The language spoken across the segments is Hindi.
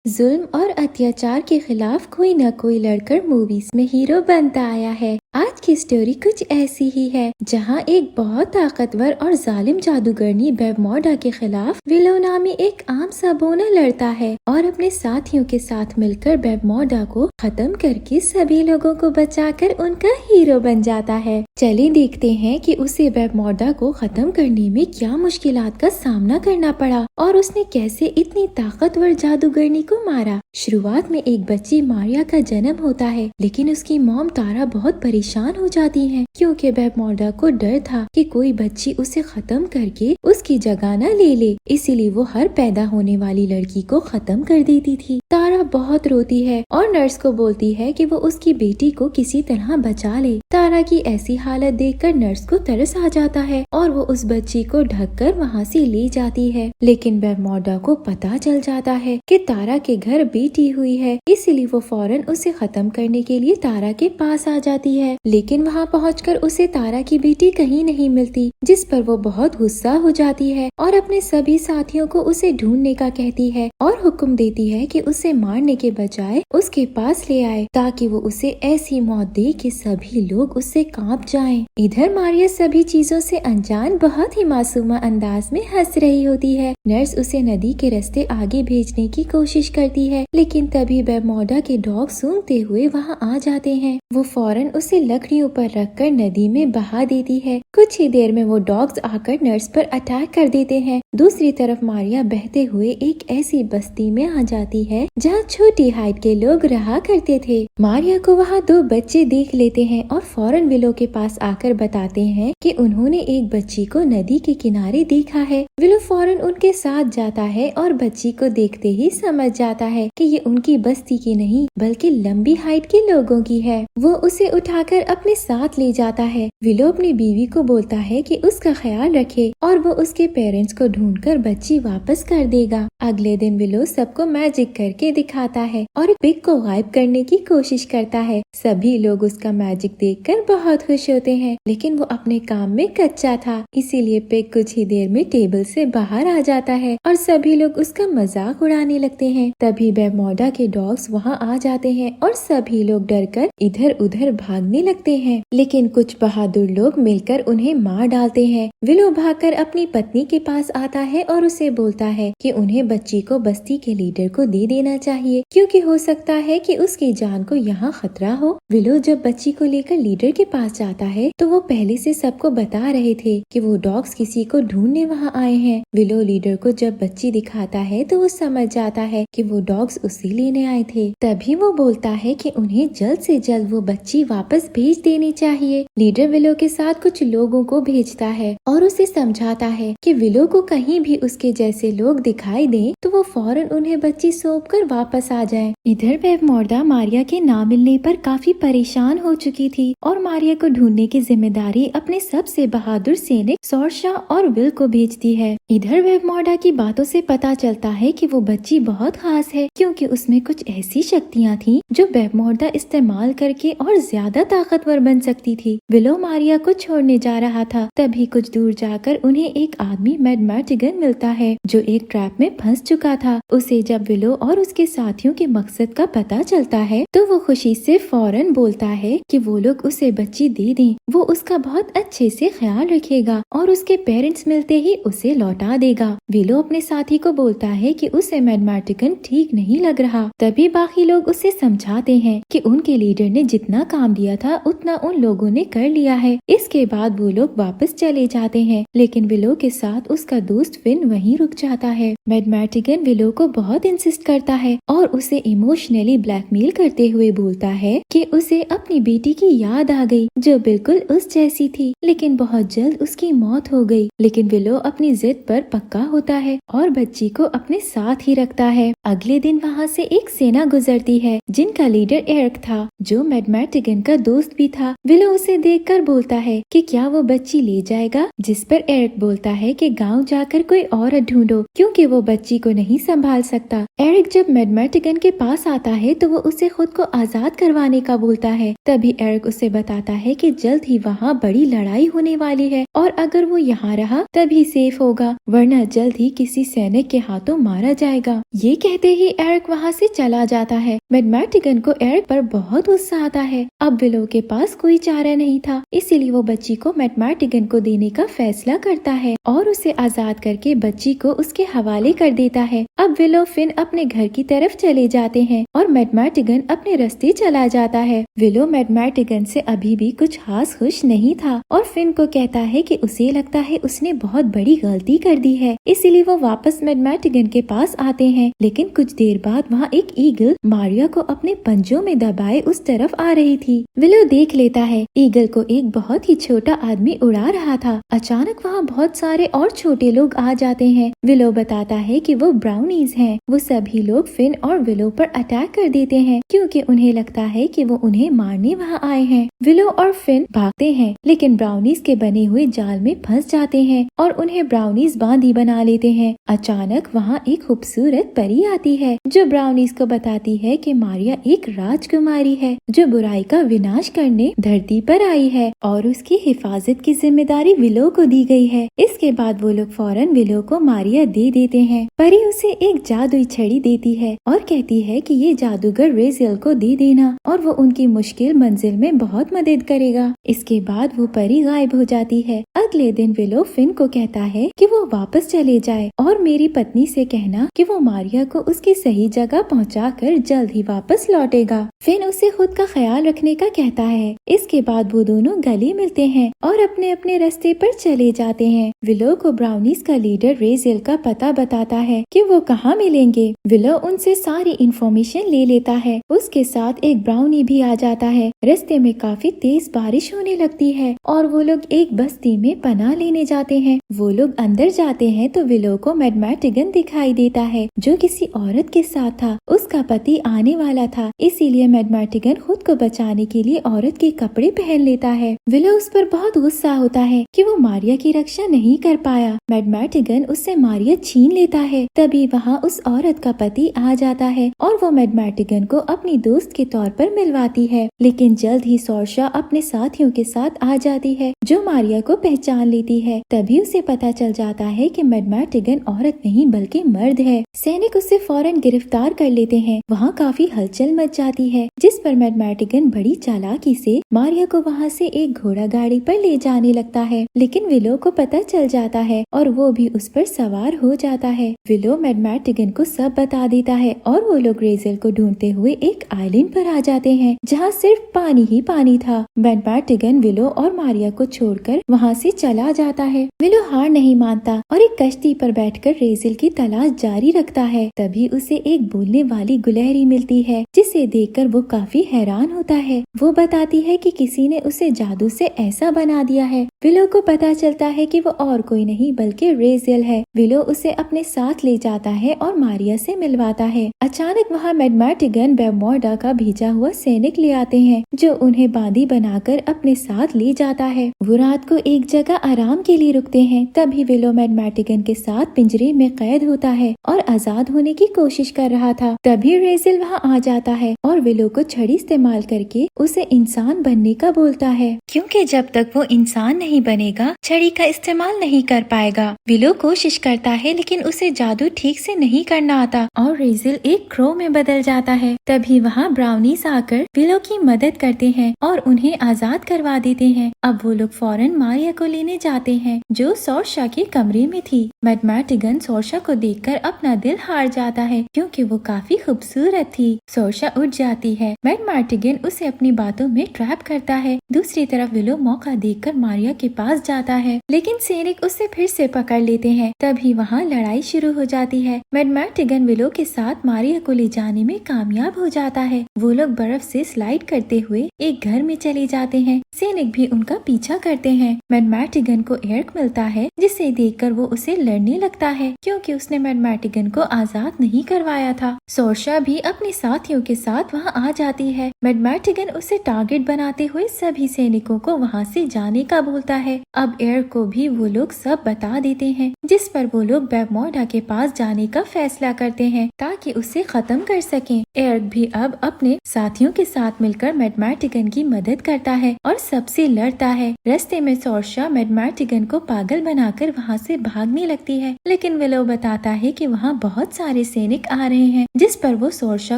जुल्म और अत्याचार के खिलाफ कोई न कोई लड़कर मूवीज में हीरो बनता आया है। आज की स्टोरी कुछ ऐसी ही है, जहां एक बहुत ताकतवर और जालिम जादूगरनी बेवमोदा के खिलाफ विलो नामी एक आम सा बोना लड़ता है और अपने साथियों के साथ मिलकर बेवमोदा को खत्म करके सभी लोगों को बचाकर उनका हीरो बन जाता है। चलिए देखते हैं कि उसे बेवमोदा को खत्म करने में क्या मुश्किलात का सामना करना पड़ा और उसने कैसे इतनी ताकतवर जादूगरनी को मारा। शुरुआत में एक बच्ची मारिया का जन्म होता है, लेकिन उसकी मॉम तारा बहुत परेशान हो जाती है क्योंकि बेवमोदा को डर था कि कोई बच्ची उसे खत्म करके उसकी जगह न ले ले, इसीलिए वो हर पैदा होने वाली लड़की को खत्म कर देती थी। तारा बहुत रोती है और नर्स को बोलती है कि वो उसकी बेटी को किसी तरह बचा ले। तारा की ऐसी हालत देखकर नर्स को तरस आ जाता है और वो उस बच्ची को ढककर वहाँ से ले जाती है, लेकिन बेवमोदा को पता चल जाता है कि तारा के घर बेटी हुई है, इसीलिए वो फौरन उसे खत्म करने के लिए तारा के पास आ जाती है। लेकिन वहाँ पहुंचकर उसे तारा की बेटी कहीं नहीं मिलती, जिस पर वो बहुत गुस्सा हो जाती है और अपने सभी साथियों को उसे ढूंढने का कहती है और हुक्म देती है कि उसे मारने के बजाय उसके पास ले आए ताकि वो उसे ऐसी मौत दे कि सभी लोग उससे कांप जाएं। इधर मारिया सभी चीजों से अनजान बहुत ही मासूमा अंदाज में हंस रही होती है। नर्स उसे नदी के रास्ते आगे भेजने की कोशिश करती है, लेकिन तभी बेवमोदा के डॉग सूंघते हुए वहाँ आ जाते हैं। वो फौरन उसे लकड़ियों पर रखकर नदी में बहा देती है। कुछ ही देर में वो डॉग्स आकर नर्स पर अटैक कर देते हैं। दूसरी तरफ मारिया बहते हुए एक ऐसी बस्ती में आ जाती है जहाँ छोटी हाइट के लोग रहा करते थे। मारिया को वहाँ दो बच्चे देख लेते हैं और फौरन विलो के पास आकर बताते हैं कि उन्होंने एक बच्ची को नदी के किनारे देखा है। विलो फौरन उनके साथ जाता है और बच्ची को देखते ही समझ जाता है कि ये उनकी बस्ती की नहीं बल्कि लंबी हाइट के लोगों की है। वो उसे उठाकर अपने साथ ले जाता है। विलो अपनी बीवी को बोलता है कि उसका ख्याल रखे और वो उसके पेरेंट्स को ढूंढकर बच्ची वापस कर देगा। अगले दिन विलो सबको मैजिक करके दिखाता है और पिग को गायब करने की कोशिश करता है। सभी लोग उसका मैजिक देखकर बहुत खुश होते हैं, लेकिन वो अपने काम में कच्चा था, इसीलिए पिग कुछ ही देर में टेबल से बाहर आ जाता है और सभी लोग उसका मजाक उड़ाने लगते हैं। तभी बेवमोदा के डॉग्स वहाँ आ जाते हैं और सभी लोग डरकर इधर उधर भागने लगते हैं, लेकिन कुछ बहादुर लोग मिलकर उन्हें मार डालते हैं। विलो भागकर अपनी पत्नी के पास आता है और उसे बोलता है कि उन्हें बच्ची को बस्ती के लीडर को दे देना चाहिए, क्योंकि हो सकता है कि उसकी जान को यहाँ खतरा हो। विलो जब बच्ची को लेकर लीडर के पास जाता है तो वो पहले से सबको बता रहे थे कि वो डॉग्स किसी को ढूंढने वहाँ आए हैं। विलो लीडर को जब बच्ची दिखाता है तो वो समझ जाता है कि वो डॉग्स उसे लेने आए थे। तभी वो बोलता है कि उन्हें जल्द से जल्द वो बच्ची वापस भेज देनी चाहिए। लीडर विलो के साथ कुछ लोगों को भेजता है और उसे समझाता है कि विलो को कहीं भी उसके जैसे लोग दिखाई दें तो वो फौरन उन्हें बच्ची सौंप कर वापस आ जाए। इधर बेवमोदा मारिया के ना मिलने पर काफी परेशान हो चुकी थी और मारिया को ढूंढने की जिम्मेदारी अपने सबसे बहादुर सैनिक सोर्शा और विल को भेजती है। इधर बेवमोदा की बातों से पता चलता है कि वो बच्ची बहुत खास है, क्योंकि उसमें कुछ ऐसी शक्तियाँ थी जो बेवमोदा इस्तेमाल करके और ज्यादा ताकतवर बन सकती थी। विलो मारिया को छोड़ने जा रहा था, तभी कुछ दूर जाकर उन्हें एक आदमी मैडमैटिगन मिलता है जो एक ट्रैप में फंस चुका था। उसे जब विलो और उसके साथियों के मकसद का पता चलता है तो वो खुशी से फौरन बोलता है कि वो लोग उसे बच्ची दे दें, वो उसका बहुत अच्छे से ख्याल रखेगा और उसके पेरेंट्स मिलते ही उसे लौटा देगा। विलो अपने साथी को बोलता है कि उसे मैडमैटिगन ठीक नहीं लग रहा। तभी बाकी लोग उसे समझाते हैं कि उनके लीडर ने जितना काम दिया था उतना उन लोगों ने कर लिया है। इसके बाद वो लोग वापस चले जाते हैं, लेकिन विलो के साथ उसका दोस्त फिन वहीं रुक जाता है। मैडमैटिगन विलो को बहुत इंसिस्ट करता है और उसे इमोशनली ब्लैकमेल करते हुए बोलता है कि उसे अपनी बेटी की याद आ गई जो बिल्कुल उस जैसी थी, लेकिन बहुत जल्द उसकी मौत हो गई। लेकिन विलो अपनी जिद पर पक्का होता है और बच्ची को अपने साथ ही रखता है। अगले दिन वहाँ से एक सेना गुजरती है जिनका लीडर एरिक था, जो मैडमैटिगन का दोस्त भी था। विलो उसे देखकर बोलता है कि क्या वो बच्ची ले जाएगा, जिस पर एरिक बोलता है कि गांव जाकर कोई औरत ढूंढो क्योंकि वो बच्ची को नहीं संभाल सकता। एरिक जब मैडमैटिगन के पास आता है तो वो उसे खुद को आजाद करवाने का बोलता है। तभी एरिक उसे बताता है कि जल्द ही वहाँ बड़ी लड़ाई होने वाली है और अगर वो यहाँ रहा तभी सेफ होगा, वरना जल्द ही किसी सैनिक के हाथों मारा जाएगा। ये कहते ही एरिक वहाँ से चला जाता है। मैडमैटिगन को एरिक पर बहुत गुस्सा आता है। अब विलो के पास कोई चारा नहीं था, इसीलिए वो बच्ची को मैडमैटिगन को देने का फैसला करता है और उसे आजाद करके बच्ची को उसके हवाले कर देता है। अब विलो फिन अपने घर की तरफ चले जाते हैं और मैडमैटिगन अपने रास्ते चला जाता है। विलो मैडमैटिगन से अभी भी कुछ खास खुश नहीं था और फिन को कहता है कि उसे लगता है उसने बहुत बड़ी गलती कर दी है, इसीलिए वो वापस मैडमैटिगन के पास आते हैं। लेकिन कुछ देर बाद वहाँ एक ईगल मारिया को अपने पंजों में दबाए उस तरफ आ रही थी। विलो देख लेता है ईगल को एक बहुत ही छोटा आदमी उड़ा रहा था। अचानक वहाँ बहुत सारे और छोटे लोग आ जाते हैं। विलो बताता है कि वो ब्राउनीज हैं। वो सभी लोग फिन और विलो पर अटैक कर देते हैं क्योंकि उन्हें लगता है कि वो उन्हें मारने वहाँ आए हैं। विलो और फिन भागते हैं लेकिन ब्राउनीज के बने हुए जाल में फंस जाते हैं और उन्हें ब्राउनीज बांदी बना लेते हैं। अचानक वहाँ एक खूबसूरत परी आती है जो ब्राउनीज को बताती है कि मारिया एक राजकुमारी है जो बुराई का विनाश करने धरती पर आई है और उसकी हिफाजत की जिम्मेदारी विलो को दी गई है। इसके बाद वो लोग फौरन विलो को मारिया दे देते हैं। परी उसे एक जादुई छड़ी देती है और कहती है कि ये जादूगर रेज़ेल को दे देना और वो उनकी मुश्किल मंजिल में बहुत मदद करेगा। इसके बाद वो परी गायब हो जाती है। अगले दिन विलो फिन को कहता है कि वो वापस चले जाए और मेरी पत्नी से कहना कि वो मारिया को उसकी सही जगह पहुंचाकर जल्द ही वापस लौटेगा। फिन उसे खुद का ख्याल रखने का कहता है। इसके बाद वो दोनों गले मिलते हैं और अपने अपने रास्ते पर चले जाते हैं। विलो को ब्राउनीज का लीडर रेज़ेल का पता बताता है कि वो कहाँ मिलेंगे। विलो उनसे सारी इंफॉर्मेशन ले लेता है। उसके साथ एक ब्राउनी भी आ जाता है। रास्ते में काफी तेज बारिश होने लगती है और वो लोग एक बस्ती में पनाह लेने जाते हैं। वो लोग अंदर जाते हैं तो विलो को मैडमैटिगन दिखाई देता है जो किसी औरत के साथ था। उसका पति आने वाला था, इसीलिए मैडमैटिगन खुद को बचाने के लिए औरत के कपड़े पहन लेता है। विलो उस पर बहुत गुस्सा होता है कि वो मारिया की रक्षा नहीं कर पाया। मैडमैटिगन उससे मारिया छीन लेता है। तभी वहाँ उस औरत का पति आ जाता है और वो मैडमैटिगन को अपनी दोस्त के तौर पर मिलवाती है। लेकिन जल्द ही सोर्शा अपने साथियों के साथ आ जाती है जो मारिया को पहचान लेती है। तभी उसे पता चल जाता है कि मैडमैटिगन औरत नहीं बल्कि मर्द है। सैनिक उसे फौरन गिरफ्तार कर लेते हैं। वहाँ काफी हलचल मच जाती है जिस पर मैडमैटिगन बड़ी चालाकी से मारिया को वहाँ से एक घोड़ा गाड़ी पर ले जाने लगता है। लेकिन विलो को पता चल जाता है और वो भी उस पर सवार हो जाता है। विलो मैडमैटिगन को सब बता देता है और वो लोग रेज़ेल को ढूंढते हुए एक आइलैंड पर आ जाते हैं जहाँ सिर्फ पानी ही पानी था। मैडमैटिगन विलो और मारिया को छोड़कर वहाँ से चला जाता है। विलो हार नहीं मानता और एक कश्ती पर बैठकर रेज़ेल की तलाश जारी रखता है। तभी उसे एक बोलने वाली गुलहरी मिलती है जिसे देखकर वो काफी हैरान होता है। वो बताती है कि किसी ने उसे जादू से ऐसा बना दिया है। विलो को पता चलता है कि वो और कोई नहीं बल्कि रेज़ेल है। विलो उसे अपने साथ ले जाता है और मारिया से मिलवाता है। अचानक वहाँ मैडमैटिगन बेवमोर्डा का भेजा हुआ सैनिक ले आते हैं जो उन्हें बांदी बनाकर अपने साथ ले जाता है। वो रात को एक जगह आराम के लिए रुकते हैं। तभी विलो मैडमैटिगन के साथ पिंजरे में कैद होता है और आजाद होने की कोशिश कर रहा था। तभी रेज़ेल वहाँ आ जाता है और विलो को छड़ी इस्तेमाल करके उसे इंसान बनने का बोलता है क्योंकि जब तक वो इंसान नहीं बनेगा छड़ी का इस्तेमाल नहीं कर पाएगा। विलो कोशिश करता है लेकिन उसे जादू ठीक से नहीं करना आता और रेज़ेल एक क्रो में बदल जाता है। तभी वहाँ ब्राउनीज आकर विलो की मदद करते हैं और उन्हें आजाद करवा देते हैं। अब वो लोग फौरन मारिया को लेने जाते हैं जो सोर्शा के कमरे में थी। मैडमैटिगन सोर्शा को देखकर अपना दिल हार जाता है क्योंकि वो काफी खूबसूरत थी। सोर्शा उठ जाती है। मैडमैटिगन उसे अपनी बातों में ट्रैप करता है। दूसरी तरफ विलो मौका देखकर मारिया के पास जाता है लेकिन सैनिक उसे फिर से पकड़ लेते हैं। तभी वहाँ लड़ाई शुरू हो जाती है। मैडमैटिगन विलो के साथ मारिया को ले जाने में कामयाब हो जाता है। वो लोग बर्फ से स्लाइड करते हुए एक घर में चले जाते हैं। सैनिक भी उनका पीछा करते हैं। मैडमैटिगन को एरिक मिलता है जिसे देखकर वो उसे लड़ने लगता है क्योंकि उसने मैडमैटिगन को आजाद नहीं करवाया था। सोर्शा भी अपने साथियों के साथ वहाँ आ जाती है। मैडमैटिगन उसे टारगेट बनाते हुए सभी सैनिकों को वहाँ से जाने का बोलता है। अब एरिक को भी वो लोग सब बता देते हैं, जिस पर वो लोग बेवमोडा के पास जाने का फैसला करते हैं ताकि उसे खत्म कर सकें। एरिक भी अब अपने साथियों के साथ मिलकर मैडमैटिगन की मदद करता है और सबसे लड़ता है। रास्ते में सोर्शा मैडमैटिगन को पागल बनाकर वहाँ से भागने लगती है, लेकिन विलो बताता है कि वहाँ बहुत सारे सैनिक आ रहे हैं, जिस पर वो सोर्शा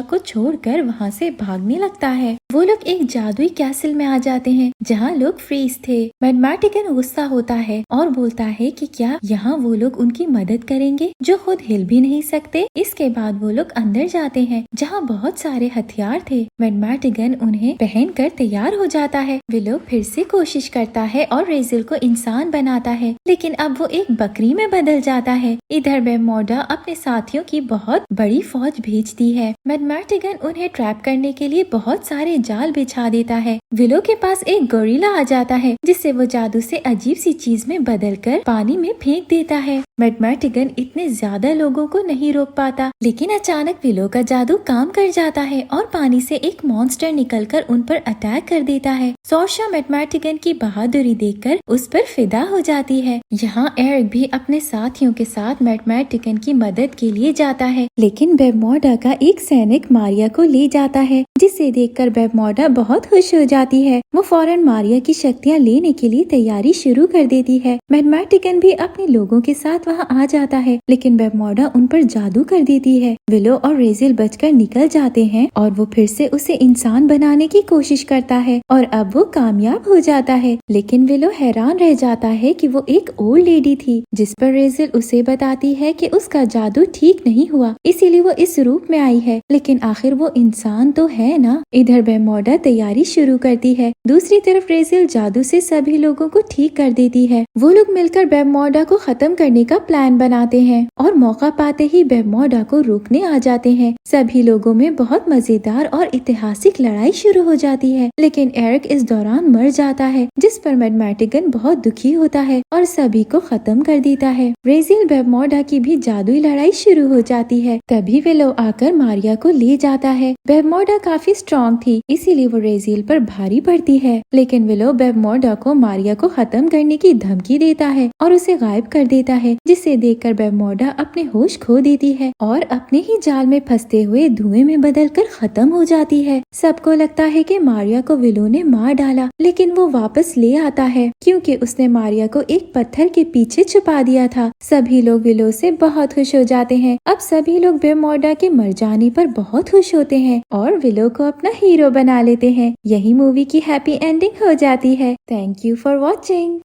को छोड़कर वहाँ से भागने लगता है। वो लोग एक जादुई कैसल में आ जाते हैं जहाँ लोग फ्रीज थे। मैडमैटिगन गुस्सा होता है और बोलता है कि क्या यहाँ वो लोग उनकी मदद करेंगे जो खुद हिल भी नहीं सकते। इसके बाद वो लोग अंदर जाते हैं जहाँ बहुत सारे हथियार थे। मैडमैटिगन उन्हें पहनकर तैयार हो जाता है। विलो फिर से कोशिश करता है और रेज़ल को इंसान बनाता है, लेकिन अब वो एक बकरी में बदल जाता है। इधर बेवमोडा अपने साथियों की बहुत बड़ी फौज भेजती है। मैडमैटिगन उन्हें ट्रैप करने के लिए बहुत सारे जाल बिछा देता है। विलो के पास एक गोरिल्ला आ जाता है, जिससे वो जादू से अजीब सी चीज में बदलकर पानी में फेंक देता है। मैडमैटिगन इतने ज्यादा लोगों को नहीं रोक पाता, लेकिन अचानक विलो का जादू काम कर जाता है और पानी से एक मॉन्स्टर निकलकर उन पर अटैक कर देता है। सोर्शा मैडमैटिगन की बहादुरी देखकर उस पर फिदा हो जाती है। यहाँ एरिक भी अपने साथियों के साथ मैडमैटिगन की मदद के लिए जाता है, लेकिन बेवमोडा का एक सैनिक मारिया को ले जाता है, जिसे देखकर बेवमोडा बहुत खुश हो जाती है। वो फौरन मारिया की शक्तियाँ लेने के लिए तैयारी शुरू कर देती है। मैडमैटिगन भी अपने लोगों के साथ वहाँ आ जाता है, लेकिन बेवमोडा उन पर जादू कर देती है। विलो और रेज़ल बचकर निकल जाते हैं और वो फिर से उसे इंसान बनाने की कोशिश करता है और अब वो कामयाब हो जाता है। लेकिन विलो हैरान रह जाता है कि वो एक ओल्ड लेडी थी, जिस पर रेज़ल उसे बताती है कि उसका जादू ठीक नहीं हुआ, इसीलिए वो इस रूप में आई है। लेकिन आखिर वो इंसान तो है ना। इधर बेवमोडा तैयारी शुरू करती है। दूसरी तरफ रेज़ल जादू से सभी लोगों को ठीक कर देती है। वो लोग मिलकर बेवमोडा को खत्म करने का प्लान बनाते हैं और मौका पाते ही बेवमोडा को रोकने आ जाते हैं। सभी लोगों में बहुत मजेदार और ऐतिहासिक लड़ाई शुरू हो जाती है, लेकिन एरिक इस दौरान मर जाता है, जिस पर मैडमैटिगन बहुत दुखी होता है और सभी को खत्म कर देता है। रेज़ल बेवमोडा की भी जादुई लड़ाई शुरू हो जाती है। तभी विलो आकर मारिया को ले जाता है। बेवमोडा काफी स्ट्रॉन्ग थी, इसीलिए वो रेज़ल पर भारी पड़ती है, लेकिन विलो बेवमोडा को मारिया को खत्म करने की धमकी देता है और उसे गायब कर देता है, जिसे देखकर बेवमोडा अपने होश खो देती है और अपने ही जाल में फंसते हुए धुएं में बदलकर खत्म हो जाती है। सबको लगता है कि मारिया को विलो ने मार डाला, लेकिन वो वापस ले आता है क्योंकि उसने मारिया को एक पत्थर के पीछे छुपा दिया था। सभी लोग विलो से बहुत खुश हो जाते हैं। अब सभी लोग बेवमोडा के मर जाने पर बहुत खुश होते हैं और विलो को अपना हीरो बना लेते हैं। यही मूवी की हैप्पी एंडिंग हो जाती है। Thank you for watching.